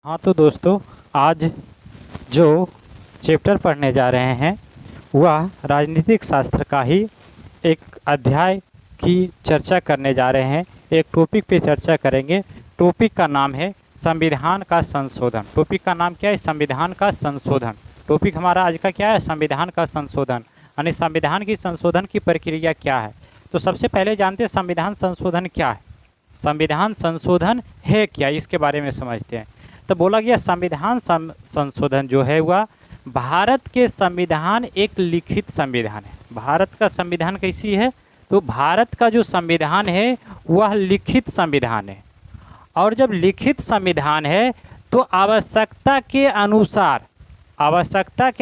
हाँ तो दोस्तों, आज जो चैप्टर पढ़ने जा रहे हैं वह राजनीतिक शास्त्र का ही एक अध्याय की चर्चा करने जा रहे हैं। एक टॉपिक पे चर्चा करेंगे। टॉपिक का नाम है संविधान का संशोधन। टॉपिक का नाम क्या है? संविधान का संशोधन। टॉपिक हमारा आज का क्या है? संविधान का संशोधन। यानी संविधान की संशोधन की प्रक्रिया क्या है। तो सबसे पहले जानते हैं संविधान संशोधन क्या है। संविधान संशोधन है क्या, इसके बारे में समझते हैं। तो बोला गया संविधान संशोधन जो है वह भारत के संविधान एक लिखित संविधान है। भारत का संविधान कैसी है? तो भारत का जो संविधान है वह लिखित संविधान है। और जब लिखित संविधान है तो आवश्यकता के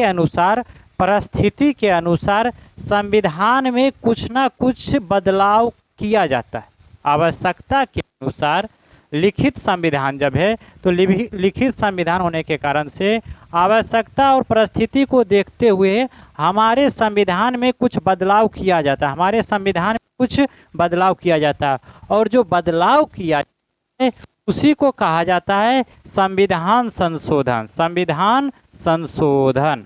अनुसार परिस्थिति के अनुसार संविधान में कुछ ना कुछ बदलाव किया जाता है। आवश्यकता के अनुसार लिखित संविधान जब है तो लिखित संविधान होने के कारण से आवश्यकता और परिस्थिति को देखते हुए हमारे संविधान में कुछ बदलाव किया जाता है। हमारे संविधान में कुछ बदलाव किया जाता है और जो बदलाव किया जाता है उसी को कहा जाता है संविधान संशोधन। संविधान संशोधन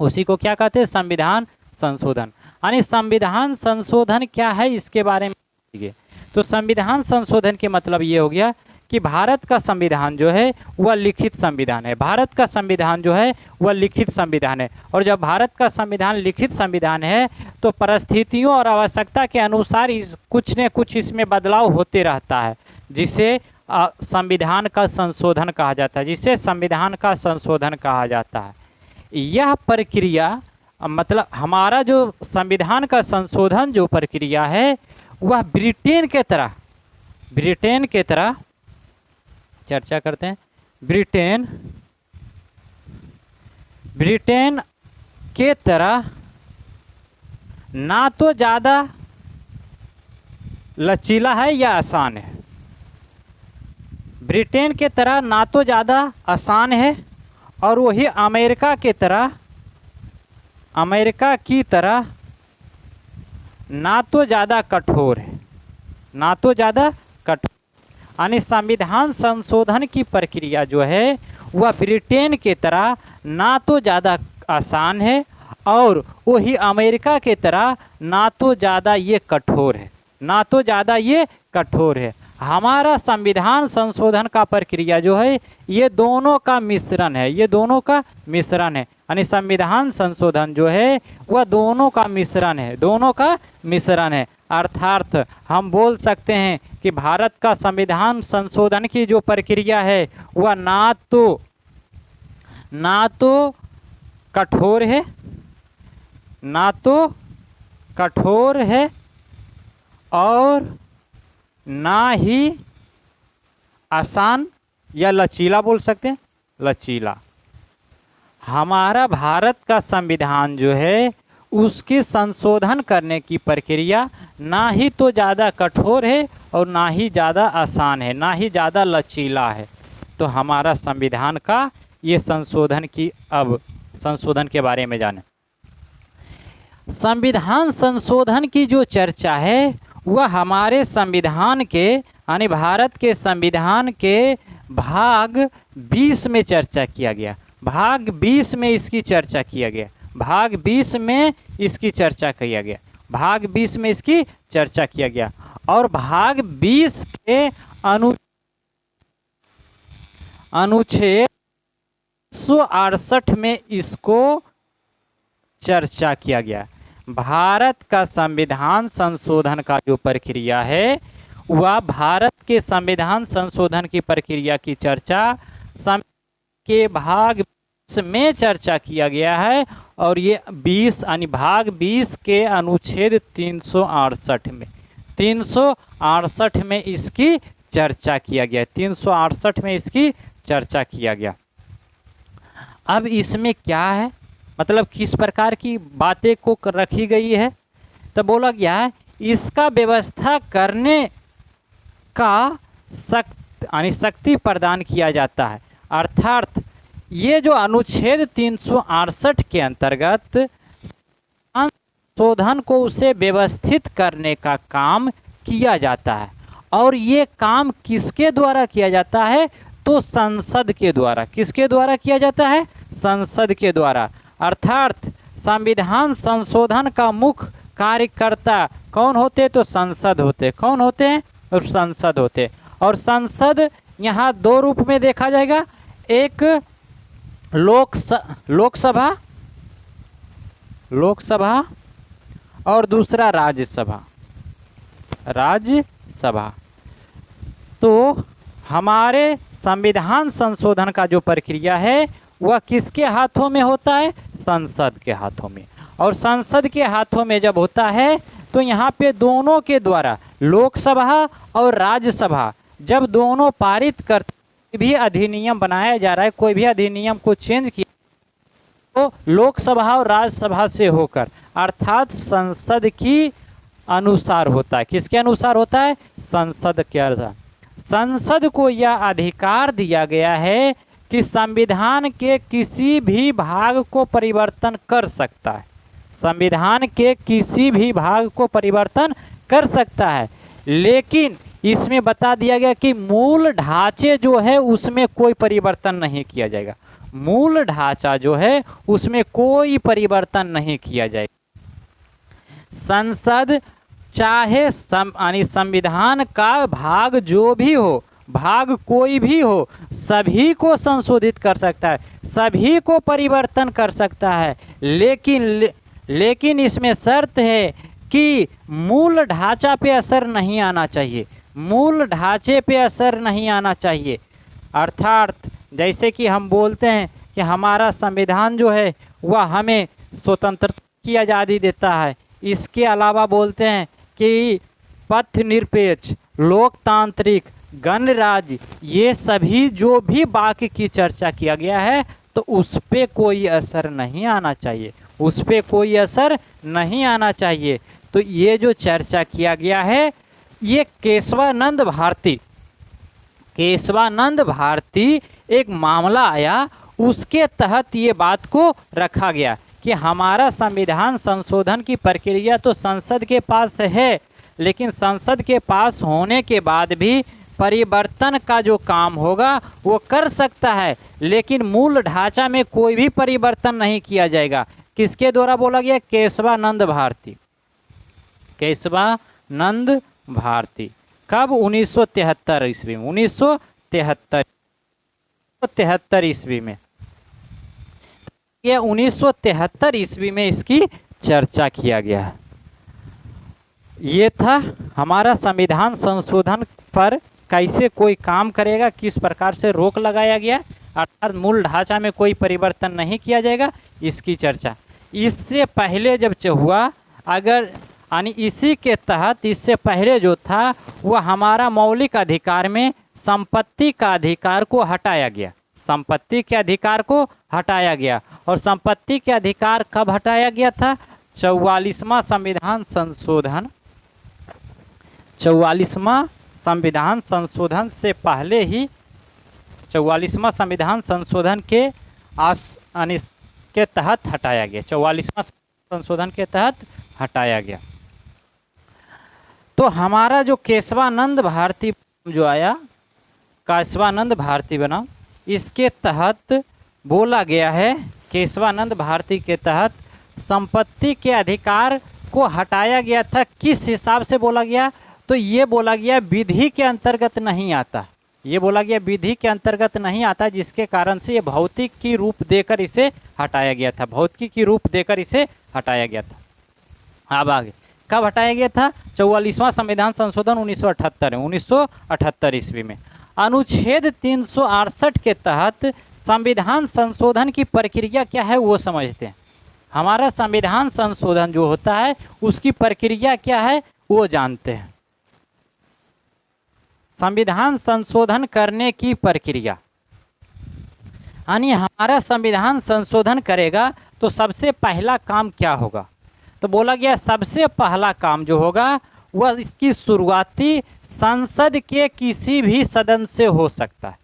उसी को क्या कहते हैं? संविधान संशोधन। यानी संविधान संशोधन क्या है इसके बारे में समझिए। तो संविधान संशोधन के मतलब ये हो गया कि भारत का संविधान जो है वह लिखित संविधान है। भारत का संविधान जो है वह लिखित संविधान है। और जब भारत का संविधान लिखित संविधान है तो परिस्थितियों और आवश्यकता के अनुसार कुछ न कुछ इसमें बदलाव होते रहता है, जिसे संविधान का संशोधन कहा जाता है। जिसे संविधान का संशोधन कहा जाता है। यह प्रक्रिया मतलब हमारा जो संविधान का संशोधन जो प्रक्रिया है वह ब्रिटेन के तरह चर्चा करते हैं। ब्रिटेन के तरह ना तो ज़्यादा लचीला है या आसान है। ब्रिटेन के तरह ना तो ज़्यादा आसान है और वही अमेरिका की तरह ना तो ज़्यादा कठोर है। यानी संविधान संशोधन की प्रक्रिया जो है वह ब्रिटेन के तरह ना तो ज़्यादा आसान है और वही अमेरिका के तरह ना तो ज़्यादा ये कठोर है। हमारा संविधान संशोधन का प्रक्रिया जो है ये दोनों का मिश्रण है। यानी संविधान संशोधन जो है वह दोनों का मिश्रण है। अर्थात हम बोल सकते हैं कि भारत का संविधान संशोधन की जो प्रक्रिया है वह ना तो कठोर है और ना ही आसान या लचीला बोल सकते हैं, लचीला। हमारा भारत का संविधान जो है उसकी संशोधन करने की प्रक्रिया ना ही तो ज़्यादा कठोर है और ना ही ज़्यादा आसान है, ना ही ज़्यादा लचीला है। तो हमारा संविधान का ये संशोधन के बारे में जाने। संविधान संशोधन की जो चर्चा है वह हमारे संविधान के यानी भारत के संविधान के भाग 20 में चर्चा किया गया। भाग 20 में इसकी चर्चा किया गया। भाग 20 में इसकी चर्चा किया गया और भाग 20 के अनुच्छेद 168 में इसको चर्चा किया गया। भारत का संविधान संशोधन का जो प्रक्रिया है वह भारत के संविधान संशोधन की प्रक्रिया की चर्चा के भाग 20 में चर्चा किया गया है। और ये 20 यानी भाग 20 के अनुच्छेद 368 में इसकी चर्चा किया गया। 368 में इसकी चर्चा किया गया। अब इसमें क्या है, मतलब किस प्रकार की बातें को रखी गई है। तो बोला गया है इसका व्यवस्था करने का शक्ति प्रदान किया जाता है। अर्थात ये जो अनुच्छेद 368 के अंतर्गत संशोधन को उसे व्यवस्थित करने का काम किया जाता है। और ये काम किसके द्वारा किया जाता है? तो संसद के द्वारा। किसके द्वारा किया जाता है? संसद के द्वारा। अर्थात संविधान संशोधन का मुख्य कार्यकर्ता कौन होते? तो संसद होते। कौन होते हैं? और संसद होते। और संसद यहाँ दो रूप में देखा जाएगा, एक लोकसभा और दूसरा राज्यसभा। तो हमारे संविधान संशोधन का जो प्रक्रिया है वह किसके हाथों में होता है? संसद के हाथों में। और संसद के हाथों में जब होता है तो यहाँ पे दोनों के द्वारा, लोकसभा और राज्यसभा जब दोनों पारित करते भी अधिनियम बनाया जा रहा है, कोई भी अधिनियम को चेंज किया तो लोकसभा और राज्यसभा से होकर, अर्थात संसद की अनुसार होता है। किसके अनुसार होता है? संसद के अनुसार। संसद को यह अधिकार दिया गया है कि संविधान के किसी भी भाग को परिवर्तन कर सकता है। संविधान के किसी भी भाग को परिवर्तन कर सकता है, लेकिन इसमें बता दिया गया कि मूल ढांचे जो है उसमें कोई परिवर्तन नहीं किया जाएगा। मूल ढांचा जो है उसमें कोई परिवर्तन नहीं किया जाएगा। संसद चाहे संविधान का भाग जो भी हो, भाग कोई भी हो, सभी को संशोधित कर सकता है, सभी को परिवर्तन कर सकता है, लेकिन इसमें शर्त है कि मूल ढांचा पे असर नहीं आना चाहिए। मूल ढांचे पे असर नहीं आना चाहिए। अर्थात जैसे कि हम बोलते हैं कि हमारा संविधान जो है वह हमें स्वतंत्रता की आज़ादी देता है, इसके अलावा बोलते हैं कि पथ निरपेक्ष, लोकतांत्रिक, गणराज्य, ये सभी जो भी वाक्य की चर्चा किया गया है तो उस पर कोई असर नहीं आना चाहिए, उस पर कोई असर नहीं आना चाहिए। तो ये जो चर्चा किया गया है ये केशवानंद भारती एक मामला आया, उसके तहत ये बात को रखा गया कि हमारा संविधान संशोधन की प्रक्रिया तो संसद के पास है, लेकिन संसद के पास होने के बाद भी परिवर्तन का जो काम होगा वो कर सकता है, लेकिन मूल ढांचा में कोई भी परिवर्तन नहीं किया जाएगा। किसके द्वारा बोला गया? केशवानंद भारती। कब? 1973 ईस्वी में। 1973 ईस्वी में। ये 1973 ईस्वी में इसकी चर्चा किया गया है। ये था हमारा संविधान संशोधन पर कैसे कोई काम करेगा, किस प्रकार से रोक लगाया गया, अर्थात मूल ढांचा में कोई परिवर्तन नहीं किया जाएगा, इसकी चर्चा। इससे पहले जब हुआ, अगर यानी इसी के तहत इससे पहले जो था वह हमारा मौलिक अधिकार में संपत्ति का अधिकार को हटाया गया। संपत्ति के अधिकार को हटाया गया। और संपत्ति के अधिकार कब हटाया गया था? 44वां संविधान संशोधन। 44वां संविधान संशोधन से पहले ही 44वां संविधान संशोधन के तहत हटाया गया। 44वां संशोधन के तहत हटाया गया। तो हमारा जो केशवानंद भारती जो आया, केशवानंद भारती बना, इसके तहत बोला गया है, केशवानंद भारती के तहत संपत्ति के अधिकार को हटाया गया था। किस हिसाब से बोला गया? तो ये बोला गया विधि के अंतर्गत नहीं आता। ये बोला गया विधि के अंतर्गत नहीं आता, जिसके कारण से ये भौतिक की रूप देकर इसे हटाया गया था। भौतिक की रूप देकर इसे हटाया गया था। अब आगे कब हटाया गया था? 44वां संविधान संशोधन 1978 ईस्वी में। अनुच्छेद 368 के तहत संविधान संशोधन की प्रक्रिया क्या है वो समझते हैं। हमारा संविधान संशोधन जो होता है उसकी प्रक्रिया क्या है वो जानते हैं। संविधान संशोधन करने की प्रक्रिया, यानी हमारा संविधान संशोधन करेगा तो सबसे पहला काम क्या होगा? तो बोला गया सबसे पहला काम जो होगा वह इसकी शुरुआती संसद के किसी भी सदन से हो सकता है।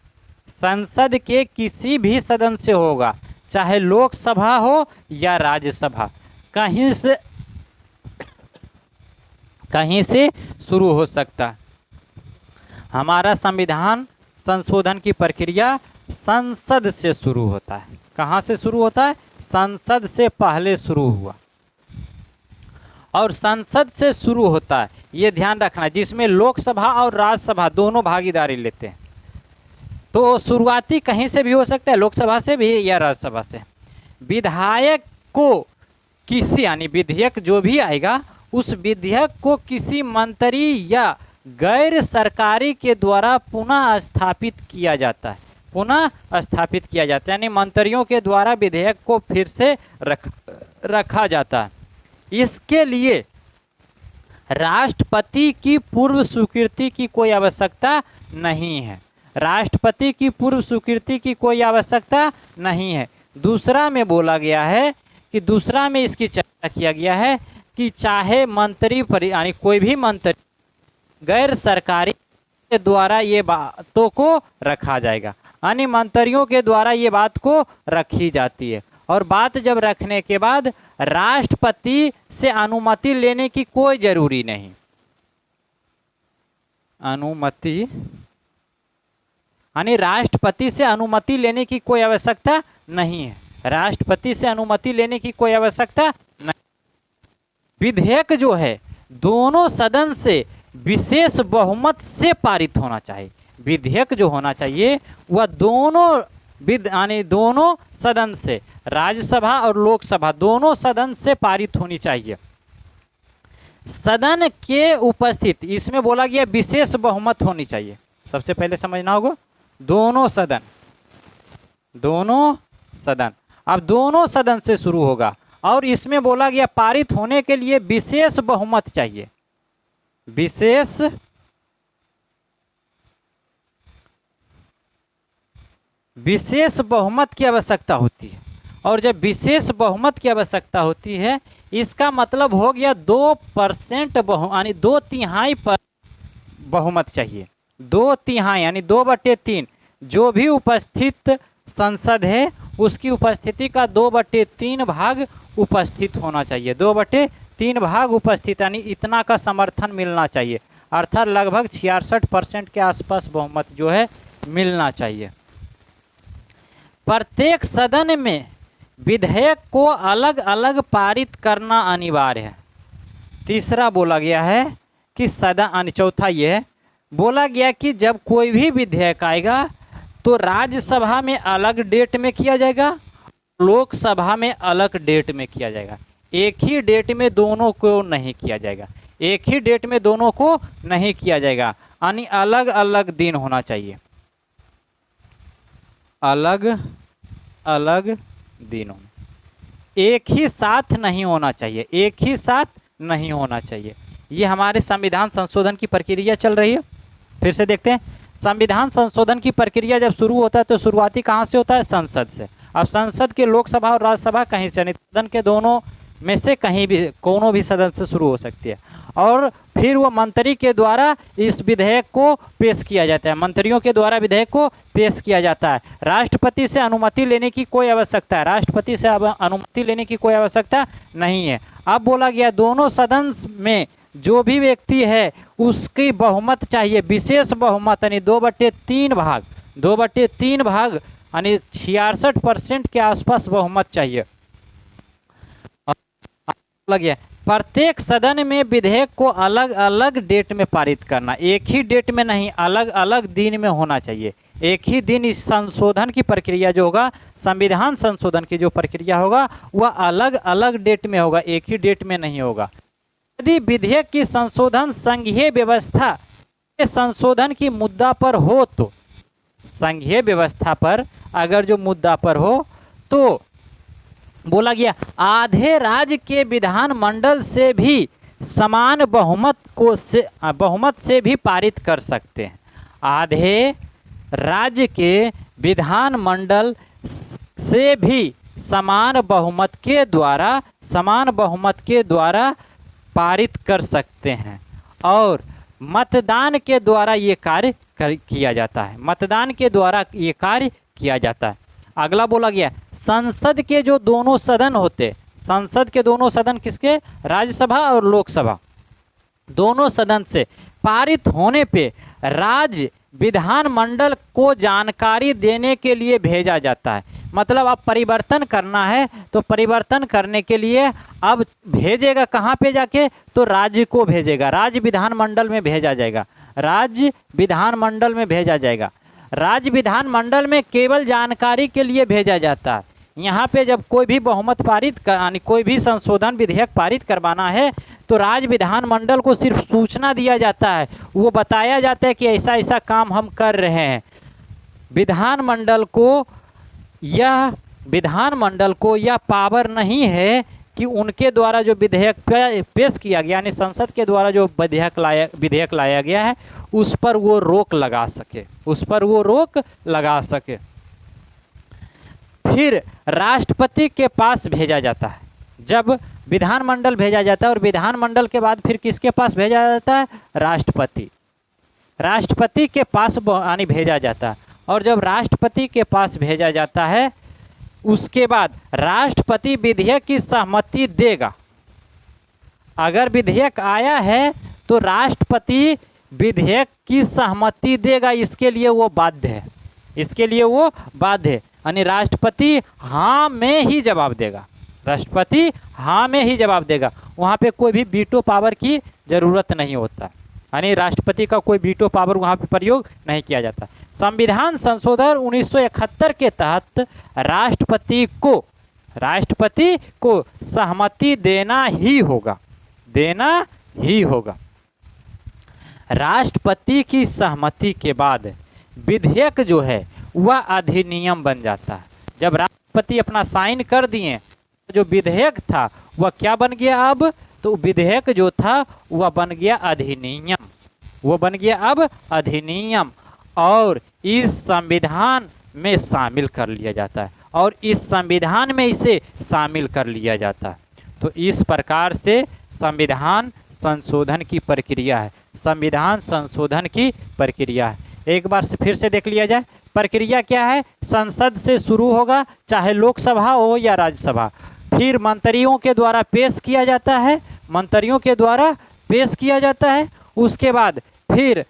संसद के किसी भी सदन से होगा, चाहे लोकसभा हो या राज्यसभा, कहीं से शुरू हो सकता है। हमारा संविधान संशोधन की प्रक्रिया संसद से शुरू होता है। कहाँ से शुरू होता है? संसद से पहले शुरू हुआ और संसद से शुरू होता है, ये ध्यान रखना, जिसमें लोकसभा और राज्यसभा दोनों भागीदारी लेते हैं। तो शुरुआती कहीं से भी हो सकता है, लोकसभा से भी या राज्यसभा से। विधायक को किसी यानी विधेयक जो भी आएगा उस विधेयक को किसी मंत्री या गैर सरकारी के द्वारा पुनः स्थापित किया जाता है। पुनः स्थापित किया जाता है यानी मंत्रियों के द्वारा विधेयक को फिर से रखा जाता है। इसके लिए राष्ट्रपति की पूर्व स्वीकृति की कोई आवश्यकता नहीं है। राष्ट्रपति की पूर्व स्वीकृति की कोई आवश्यकता नहीं है। दूसरा में बोला गया है कि दूसरा में इसकी चर्चा किया गया है कि चाहे मंत्री यानी कोई भी मंत्री गैर सरकारी के द्वारा ये बातों को रखा जाएगा, यानी मंत्रियों के द्वारा ये बात को रखी जाती है। और बात जब रखने के बाद राष्ट्रपति से अनुमति लेने की कोई जरूरी नहीं। अनुमति यानी राष्ट्रपति से अनुमति लेने की कोई आवश्यकता नहीं है। राष्ट्रपति से अनुमति लेने की कोई आवश्यकता नहीं। विधेयक जो है दोनों सदन से विशेष बहुमत से पारित होना चाहिए। विधेयक जो होना चाहिए वह दोनों यानी दोनों सदन से, राज्यसभा और लोकसभा दोनों सदन से पारित होनी चाहिए। सदन के उपस्थित, इसमें बोला गया विशेष बहुमत होनी चाहिए। सबसे पहले समझना होगा दोनों सदन, दोनों सदन। अब दोनों सदन से शुरू होगा और इसमें बोला गया पारित होने के लिए विशेष बहुमत चाहिए। विशेष बहुमत की आवश्यकता होती है। और जब विशेष बहुमत की आवश्यकता होती है इसका मतलब हो गया 2% यानी 2/3 पर बहुमत चाहिए। 2/3 यानी 2/3 जो भी उपस्थित संसद है उसकी उपस्थिति का 2/3 भाग उपस्थित होना चाहिए। 2/3 भाग उपस्थित यानी इतना का समर्थन मिलना चाहिए, अर्थात लगभग 66% के आसपास बहुमत जो है मिलना चाहिए। प्रत्येक सदन में विधेयक को अलग अलग पारित करना अनिवार्य है। तीसरा बोला गया है कि सदन, चौथा ये है बोला गया कि जब कोई भी विधेयक आएगा तो राज्यसभा में अलग डेट में किया जाएगा, लोकसभा में अलग डेट में किया जाएगा। एक ही डेट में दोनों को नहीं किया जाएगा। एक ही डेट में दोनों को नहीं किया जाएगा यानी अलग अलग दिन होना चाहिए। अलग अलग दिनों में, एक ही साथ नहीं होना चाहिए। एक ही साथ नहीं होना चाहिए। ये हमारे संविधान संशोधन की प्रक्रिया चल रही है। फिर से देखते हैं, संविधान संशोधन की प्रक्रिया जब शुरू होता है तो शुरुआती कहाँ से होता है? संसद से। अब संसद के लोकसभा और राज्यसभा कहीं से, सदन के दोनों में से कहीं भी, कोनो भी सदन से शुरू हो सकती है। और फिर वो मंत्री के द्वारा इस विधेयक को पेश किया जाता है। मंत्रियों के द्वारा विधेयक को पेश किया जाता है। राष्ट्रपति से अनुमति लेने की कोई आवश्यकता है, राष्ट्रपति से अनुमति लेने की कोई आवश्यकता नहीं है। अब बोला गया दोनों सदन में जो भी व्यक्ति है उसकी बहुमत चाहिए, विशेष बहुमत यानी 2/3 भाग। 2/3 भाग यानी 66% के आसपास बहुमत चाहिए। लगे प्रत्येक सदन में विधेयक को अलग अलग डेट में पारित करना, एक ही डेट में नहीं, अलग अलग दिन में होना चाहिए। एक ही दिन इस संशोधन की प्रक्रिया जो होगा, संविधान संशोधन की जो प्रक्रिया होगा वह अलग अलग डेट में होगा, एक ही डेट में नहीं होगा। यदि विधेयक की संशोधन संघीय व्यवस्था के संशोधन की मुद्दा पर हो तो, संघीय व्यवस्था पर अगर जो मुद्दा पर हो तो बोला गया आधे राज्य के विधानमंडल से भी समान बहुमत से भी पारित कर सकते हैं। आधे राज्य के विधानमंडल से भी समान बहुमत के द्वारा पारित कर सकते हैं और मतदान के द्वारा ये कार्य किया जाता है। मतदान के द्वारा ये कार्य किया जाता है। अगला बोला गया संसद के जो दोनों सदन होते, संसद के दोनों सदन किसके? राज्यसभा और लोकसभा। दोनों सदन से पारित होने पे राज्य विधानमंडल को जानकारी देने के लिए भेजा जाता है। मतलब अब परिवर्तन करना है तो परिवर्तन करने के लिए अब भेजेगा कहाँ पे जाके, तो राज्य को भेजेगा, राज्य विधानमंडल में भेजा जाएगा, राज्य विधानमंडल में भेजा जाएगा। राज्य विधानमंडल में केवल जानकारी के लिए भेजा जाता है। यहाँ पे जब कोई भी बहुमत पारित यानी कोई भी संशोधन विधेयक पारित करवाना है तो राज्य विधानमंडल को सिर्फ सूचना दिया जाता है, वो बताया जाता है कि ऐसा ऐसा काम हम कर रहे हैं। विधानमंडल को यह पावर नहीं है कि उनके द्वारा जो विधेयक पेश किया गया यानी संसद के द्वारा जो विधेयक लाया गया है उस पर वो रोक लगा सके, फिर राष्ट्रपति के पास भेजा जाता है। जब विधानमंडल भेजा जाता है और विधानमंडल के बाद फिर किसके पास भेजा जाता है, राष्ट्रपति के पास यानी भेजा जाता है। और जब राष्ट्रपति के पास भेजा जाता है उसके बाद राष्ट्रपति विधेयक की सहमति देगा। अगर विधेयक आया है तो राष्ट्रपति विधेयक की सहमति देगा, इसके लिए वो बाध्य है, यानी राष्ट्रपति हाँ में ही जवाब देगा, वहाँ पे कोई भी वीटो पावर की जरूरत नहीं होता, यानी राष्ट्रपति का कोई वीटो पावर वहाँ पे प्रयोग नहीं किया जाता। संविधान संशोधन 1971 के तहत राष्ट्रपति को सहमति देना ही होगा। राष्ट्रपति की सहमति के बाद विधेयक जो है वह अधिनियम बन जाता है। जब राष्ट्रपति अपना साइन कर दिए जो विधेयक था वह क्या बन गया अब, तो विधेयक जो था वह बन गया अधिनियम, और इस संविधान में शामिल कर लिया जाता है। तो इस प्रकार से संविधान संशोधन की प्रक्रिया है। एक बार से फिर से देख लिया जाए, प्रक्रिया क्या है, संसद से शुरू होगा, चाहे लोकसभा हो या राज्यसभा, फिर मंत्रियों के द्वारा पेश किया जाता है, उसके बाद फिर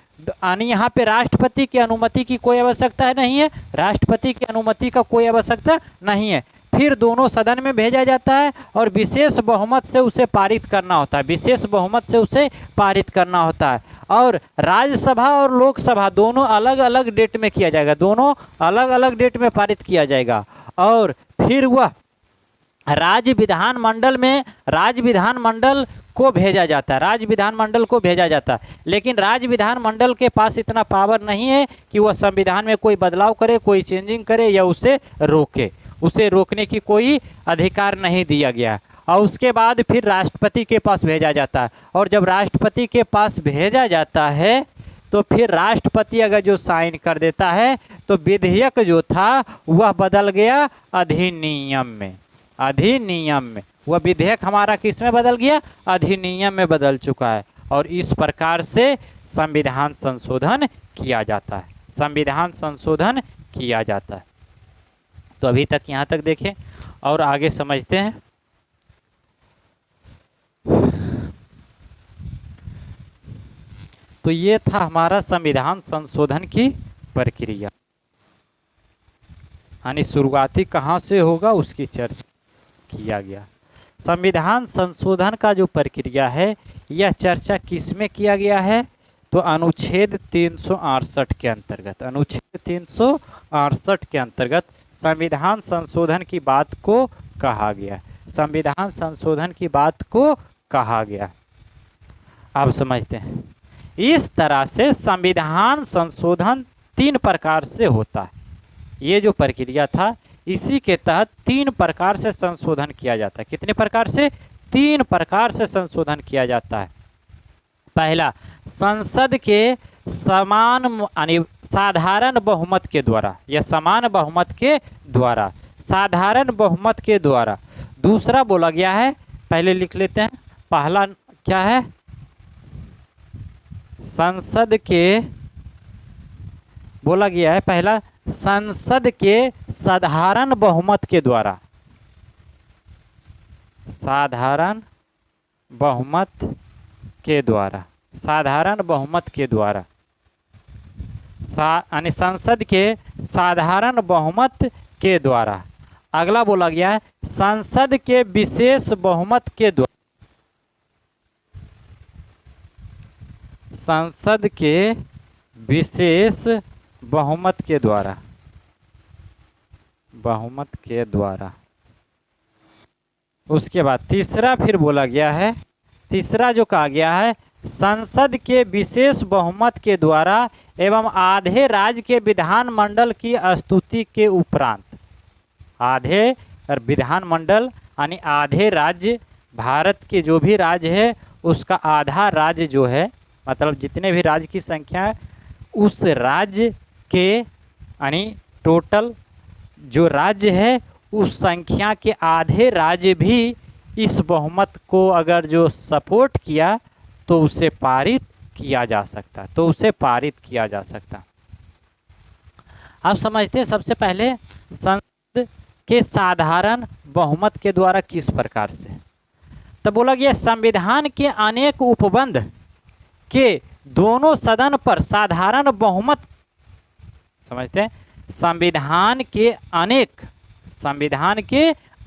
यहाँ पे राष्ट्रपति की अनुमति की कोई आवश्यकता नहीं है, फिर दोनों सदन में भेजा जाता है और विशेष बहुमत से उसे पारित करना होता है, और राज्यसभा और लोकसभा दोनों अलग अलग डेट में पारित किया जाएगा, और फिर वह राज्य विधानमंडल को भेजा जाता है। लेकिन राज्य विधानमंडल के पास इतना पावर नहीं है कि वह संविधान में कोई बदलाव करे, कोई चेंजिंग करे या उसे रोकने की कोई अधिकार नहीं दिया गया। और उसके बाद फिर राष्ट्रपति के पास भेजा जाता है, और जब राष्ट्रपति के पास भेजा जाता है तो फिर राष्ट्रपति अगर जो साइन कर देता है तो विधेयक जो था वह बदल गया अधिनियम में। वह विधेयक हमारा किस में बदल गया, अधिनियम में बदल चुका है। और इस प्रकार से संविधान संशोधन किया जाता है। तो अभी तक यहाँ तक देखें और आगे समझते हैं। तो ये था हमारा संविधान संशोधन की प्रक्रिया, यानी शुरुआती कहाँ से होगा उसकी चर्चा किया गया। संविधान संशोधन का जो प्रक्रिया है यह चर्चा किस में किया गया है, तो अनुच्छेद 368 के अंतर्गत संविधान संशोधन की बात को कहा गया। अब समझते हैं। इस तरह से संविधान संशोधन 3 प्रकार से होता है। ये जो प्रक्रिया था इसी के तहत 3 प्रकार से संशोधन किया जाता है। कितने प्रकार से? 3 प्रकार से संशोधन किया जाता है। पहला, संसद के साधारण बहुमत के द्वारा या समान बहुमत के द्वारा, साधारण बहुमत के द्वारा। दूसरा बोला गया है, पहले लिख लेते हैं। पहला क्या है? संसद के बोला गया है पहला, संसद के साधारण बहुमत के द्वारा, साधारण बहुमत के द्वारा यानी संसद के साधारण बहुमत के द्वारा। अगला बोला गया है संसद के विशेष बहुमत के द्वारा। संसद के विशेष बहुमत के द्वारा, बहुमत के द्वारा। उसके बाद तीसरा फिर बोला गया है, तीसरा जो कहा गया है संसद के विशेष बहुमत के द्वारा एवं आधे राज्य के विधानमंडल की स्तुति के उपरांत। आधे विधानमंडल यानी आधे राज्य, भारत के जो भी राज्य है उसका आधा राज्य जो है, मतलब जितने भी राज्य की संख्या है उस राज्य के यानी टोटल जो राज्य है उस संख्या के आधे राज्य भी इस बहुमत को अगर जो सपोर्ट किया तो उसे पारित किया जा सकता, तो उसे पारित किया जा सकता। अब समझते हैं सबसे पहले संसद के साधारण बहुमत के द्वारा किस प्रकार से। तो बोला गया संविधान के अनेक उपबंध के दोनों सदन पर साधारण बहुमत, समझते हैं संविधान के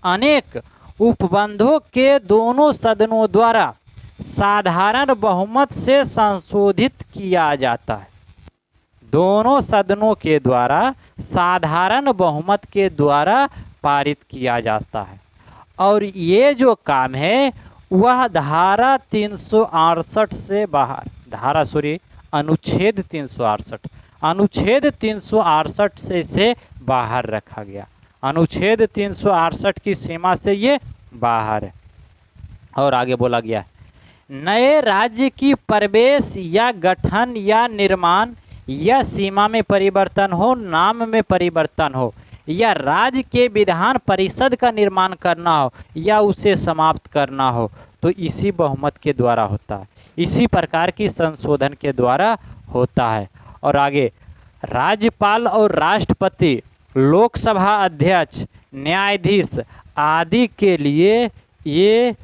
अनेक उपबंधों के दोनों सदनों द्वारा साधारण बहुमत से संशोधित किया जाता है। दोनों सदनों के द्वारा साधारण बहुमत के द्वारा पारित किया जाता है। और ये जो काम है वह धारा 368 से बाहर, अनुच्छेद 368, अनुच्छेद 368 से इसे बाहर रखा गया। अनुच्छेद 368 की सीमा से ये बाहर है। और आगे बोला गया नए राज्य की प्रवेश या गठन या निर्माण या सीमा में परिवर्तन हो, नाम में परिवर्तन हो, या राज्य के विधान परिषद का निर्माण करना हो या उसे समाप्त करना हो तो इसी बहुमत के द्वारा होता है, इसी प्रकार की संशोधन के द्वारा होता है। और आगे राज्यपाल और राष्ट्रपति, लोकसभा अध्यक्ष, न्यायाधीश आदि के लिए ये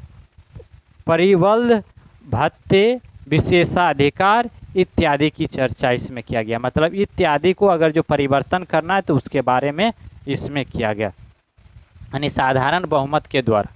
परिबल भत्ते, विशेषाधिकार इत्यादि की चर्चा इसमें किया गया। मतलब इत्यादि को अगर जो परिवर्तन करना है तो उसके बारे में इसमें किया गया, यानी साधारण बहुमत के द्वारा।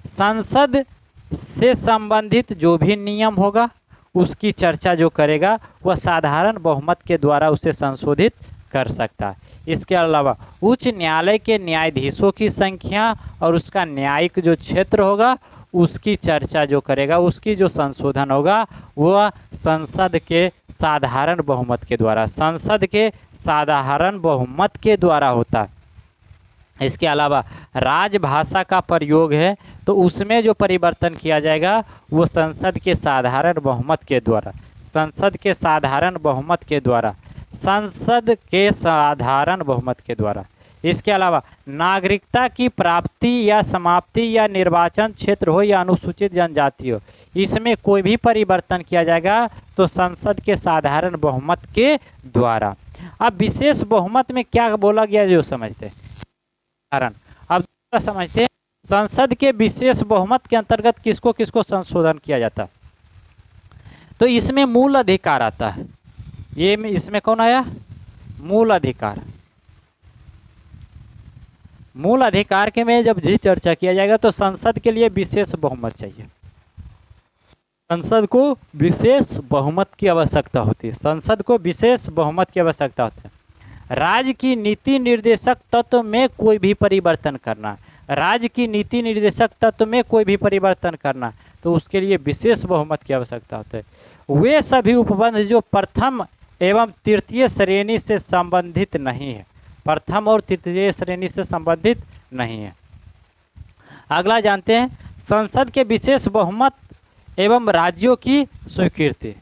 संसद से संबंधित जो भी नियम होगा उसकी चर्चा जो करेगा वह साधारण बहुमत के द्वारा उसे संशोधित कर सकता है। इसके अलावा उच्च न्यायालय के न्यायाधीशों की संख्या और उसका न्यायिक जो क्षेत्र होगा उसकी चर्चा जो करेगा, उसकी जो संशोधन होगा वह संसद के साधारण बहुमत के द्वारा, संसद के साधारण बहुमत के द्वारा होता है। इसके अलावा राजभाषा का प्रयोग है तो उसमें जो परिवर्तन किया जाएगा वो संसद के साधारण बहुमत के द्वारा, संसद के साधारण बहुमत के द्वारा, संसद के साधारण बहुमत के द्वारा। इसके अलावा नागरिकता की प्राप्ति या समाप्ति या निर्वाचन क्षेत्र हो या अनुसूचित जनजाति हो, इसमें कोई भी परिवर्तन किया जाएगा तो संसद के साधारण बहुमत के द्वारा। अब विशेष बहुमत में क्या बोला गया जो समझते हैं कारण। अब समझते हैं संसद के विशेष बहुमत के अंतर्गत किसको किसको संशोधन किया जाता है। तो इसमें मूल अधिकार आता है। ये इसमें कौन आया? मूल अधिकार। मूल अधिकार के में जब जी चर्चा किया जाएगा तो संसद के लिए विशेष बहुमत चाहिए, संसद को विशेष बहुमत की आवश्यकता होती है, संसद को विशेष बहुमत की आवश्यकता होती है। राज्य की नीति निर्देशक तत्व में कोई भी परिवर्तन करना, राज्य की नीति निर्देशक तत्व में कोई भी परिवर्तन करना तो उसके लिए विशेष बहुमत की आवश्यकता होती है। वे सभी उपबंध जो प्रथम एवं तृतीय श्रेणी से संबंधित नहीं है, प्रथम और तृतीय श्रेणी से संबंधित नहीं है। अगला जानते हैं संसद के विशेष बहुमत एवं राज्यों की स्वीकृति।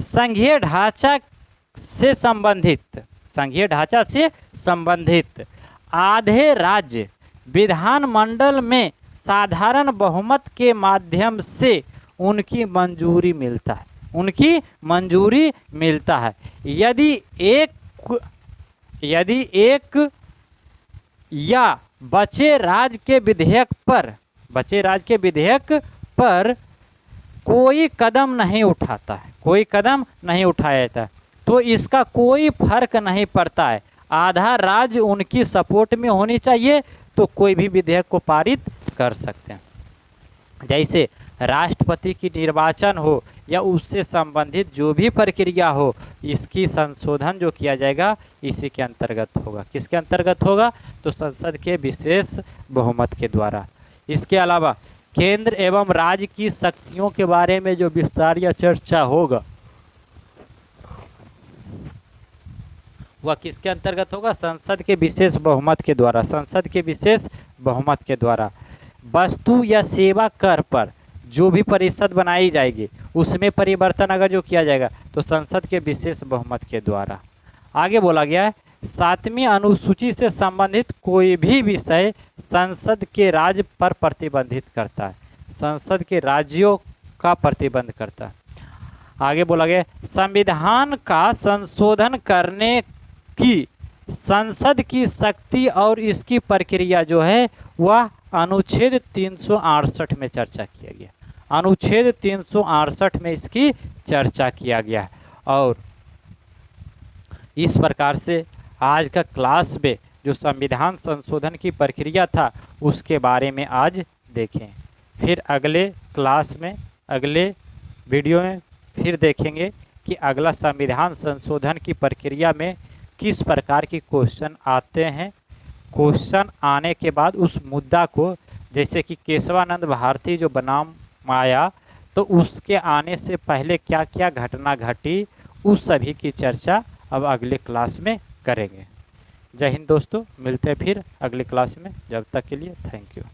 संघीय ढांचा से संबंधित, संघीय ढांचा से संबंधित आधे राज्य विधानमंडल में साधारण बहुमत के माध्यम से उनकी मंजूरी मिलता है, उनकी मंजूरी मिलता है। यदि एक या बचे राज्य के विधेयक पर कोई कदम नहीं उठाता है, कोई कदम नहीं उठाया जाता है तो इसका कोई फर्क नहीं पड़ता है, आधा राज्य उनकी सपोर्ट में होनी चाहिए तो कोई भी विधेयक को पारित कर सकते हैं। जैसे राष्ट्रपति की निर्वाचन हो या उससे संबंधित जो भी प्रक्रिया हो, इसकी संशोधन जो किया जाएगा इसी के अंतर्गत होगा। किसके अंतर्गत होगा? तो संसद के विशेष बहुमत के द्वारा। इसके अलावा केंद्र एवं राज्य की शक्तियों के बारे में जो विस्तार या चर्चा होगा वह किसके अंतर्गत होगा? संसद के विशेष बहुमत के द्वारा। संसद के विशेष बहुमत के द्वारा वस्तु या सेवा कर पर जो भी परिषद बनाई जाएगी उसमें परिवर्तन अगर जो किया जाएगा तो संसद के विशेष बहुमत के द्वारा। आगे बोला गया है 7वीं अनुसूची से संबंधित कोई भी विषय संसद के राज्य पर प्रतिबंधित करता है, संसद के राज्यों का प्रतिबंध करता है। आगे बोला गया संविधान का संशोधन करने की संसद की शक्ति और इसकी प्रक्रिया जो है वह अनुच्छेद 368 में चर्चा किया गया। अनुच्छेद 368 में इसकी चर्चा किया गया है। और इस प्रकार से आज का क्लास में जो संविधान संशोधन की प्रक्रिया था उसके बारे में आज देखें। फिर अगले क्लास में, अगले वीडियो में फिर देखेंगे कि अगला संविधान संशोधन की प्रक्रिया में किस प्रकार की क्वेश्चन आते हैं। क्वेश्चन आने के बाद उस मुद्दा को, जैसे कि केशवानंद भारती जो बनाम आया तो उसके आने से पहले क्या क्या घटना घटी, उस सभी की चर्चा अब अगले क्लास में करेंगे। जय हिंद दोस्तों, मिलते हैं फिर अगले क्लास में। जब तक के लिए थैंक यू।